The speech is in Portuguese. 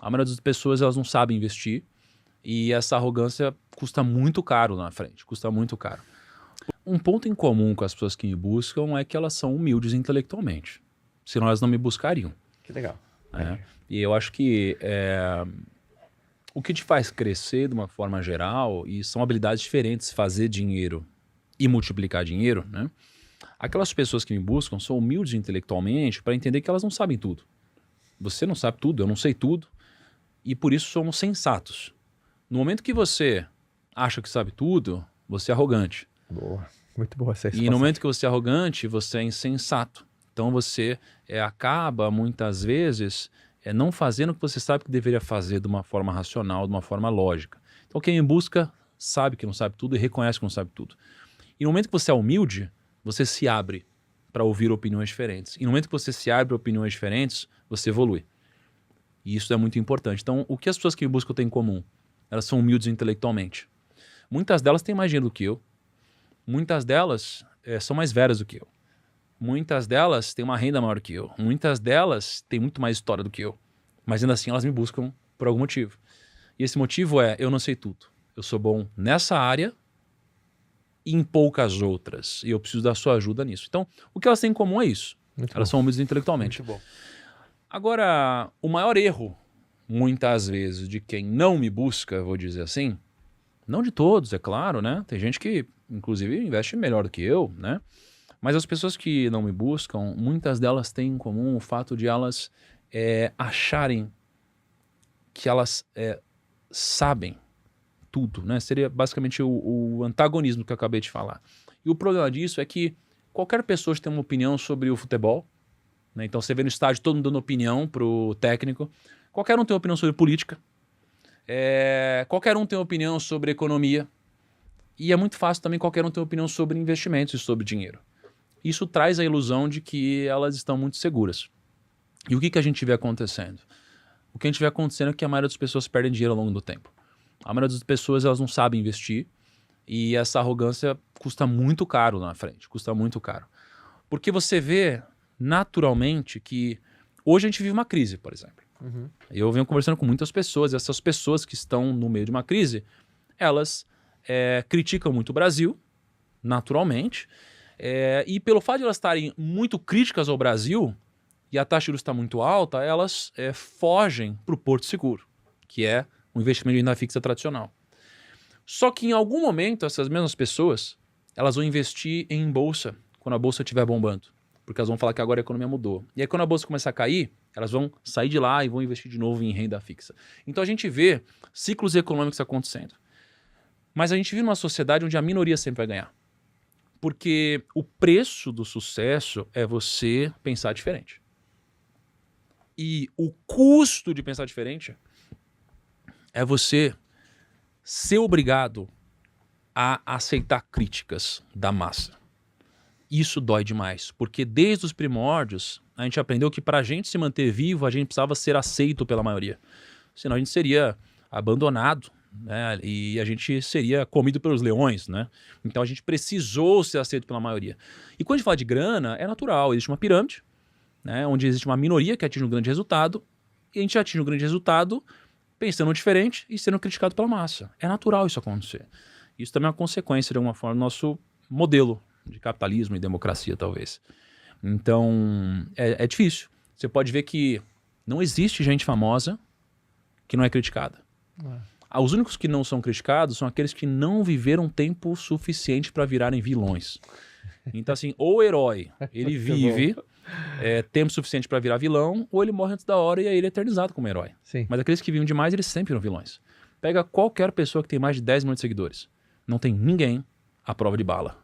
A maioria das pessoas, elas não sabem investir e essa arrogância custa muito caro lá na frente, custa muito caro. Um ponto em comum com as pessoas que me buscam é que elas são humildes intelectualmente, senão elas não me buscariam. Que legal. Né? E eu acho que o que te faz crescer de uma forma geral, e são habilidades diferentes, fazer dinheiro e multiplicar dinheiro, né? Aquelas pessoas que me buscam são humildes intelectualmente para entender que elas não sabem tudo. Você não sabe tudo, eu não sei tudo, e por isso somos sensatos. No momento que você acha que sabe tudo, você é arrogante. Boa. Muito boa essa E expansão. no momento que você é arrogante, você é insensato. Então você acaba, muitas vezes, não fazendo o que você sabe que deveria fazer de uma forma racional, de uma forma lógica. Então quem me busca sabe que não sabe tudo e reconhece que não sabe tudo. E no momento que você é humilde, você se abre para ouvir opiniões diferentes. E no momento que você se abre para opiniões diferentes, você evolui. E isso é muito importante. Então, o que as pessoas que me buscam têm em comum? Elas são humildes intelectualmente. Muitas delas têm mais dinheiro do que eu. Muitas delas são mais velhas do que eu. Muitas delas têm uma renda maior que eu. Muitas delas têm muito mais história do que eu. Mas ainda assim elas me buscam por algum motivo. E esse motivo é, eu não sei tudo. Eu sou bom nessa área e em poucas outras. E eu preciso da sua ajuda nisso. Então, o que elas têm em comum é isso. Muito Elas bom. são humildes intelectualmente. Muito bom. Agora, o maior erro, muitas vezes, de quem não me busca, vou dizer assim, não de todos, é claro, né? Tem gente que, inclusive, investe melhor do que eu, né? Mas as pessoas que não me buscam, muitas delas têm em comum o fato de elas acharem que elas sabem tudo, né? Seria basicamente o antagonismo que eu acabei de falar. E o problema disso é que qualquer pessoa que tem uma opinião sobre o futebol, né? Então você vê no estádio todo mundo dando opinião pro técnico, qualquer um tem opinião sobre política, qualquer um tem opinião sobre economia, e é muito fácil também qualquer um ter opinião sobre investimentos e sobre dinheiro. Isso traz a ilusão de que elas estão muito seguras. E o que a gente vê acontecendo? O que a gente vê acontecendo é que a maioria das pessoas perdem dinheiro ao longo do tempo. A maioria das pessoas, elas não sabem investir e essa arrogância custa muito caro lá na frente, custa muito caro. Porque você vê naturalmente que hoje a gente vive uma crise, por exemplo. Uhum. Eu venho conversando com muitas pessoas, e essas pessoas que estão no meio de uma crise, elas criticam muito o Brasil, naturalmente, e pelo fato de elas estarem muito críticas ao Brasil, e a taxa de juros está muito alta, elas fogem para o Porto Seguro, que é um investimento de renda fixa tradicional. Só que em algum momento, essas mesmas pessoas, elas vão investir em bolsa, quando a bolsa estiver bombando. Porque elas vão falar que agora a economia mudou. E aí quando a bolsa começar a cair, elas vão sair de lá e vão investir de novo em renda fixa. Então a gente vê ciclos econômicos acontecendo. Mas a gente vive numa sociedade onde a minoria sempre vai ganhar. Porque o preço do sucesso é você pensar diferente. E o custo de pensar diferente é você ser obrigado a aceitar críticas da massa. Isso dói demais, porque desde os primórdios a gente aprendeu que para a gente se manter vivo, a gente precisava ser aceito pela maioria. Senão a gente seria abandonado, né? E a gente seria comido pelos leões, né? Então a gente precisou ser aceito pela maioria. E quando a gente fala de grana, é natural, existe uma pirâmide, né? Onde existe uma minoria que atinge um grande resultado, e a gente atinge um grande resultado pensando diferente e sendo criticado pela massa. É natural isso acontecer. Isso também é uma consequência, de alguma forma, do nosso modelo de capitalismo e democracia, talvez. Então, é difícil. Você pode ver que não existe gente famosa que não é criticada. Os únicos que não são criticados são aqueles que não viveram tempo suficiente para virarem vilões. Então, assim, ou o herói, ele vive tempo suficiente para virar vilão, ou ele morre antes da hora e aí ele é eternizado como herói. Sim. Mas aqueles que vivem demais, eles sempre viram vilões. Pega qualquer pessoa que tem mais de 10 milhões de seguidores. Não tem ninguém à prova de bala.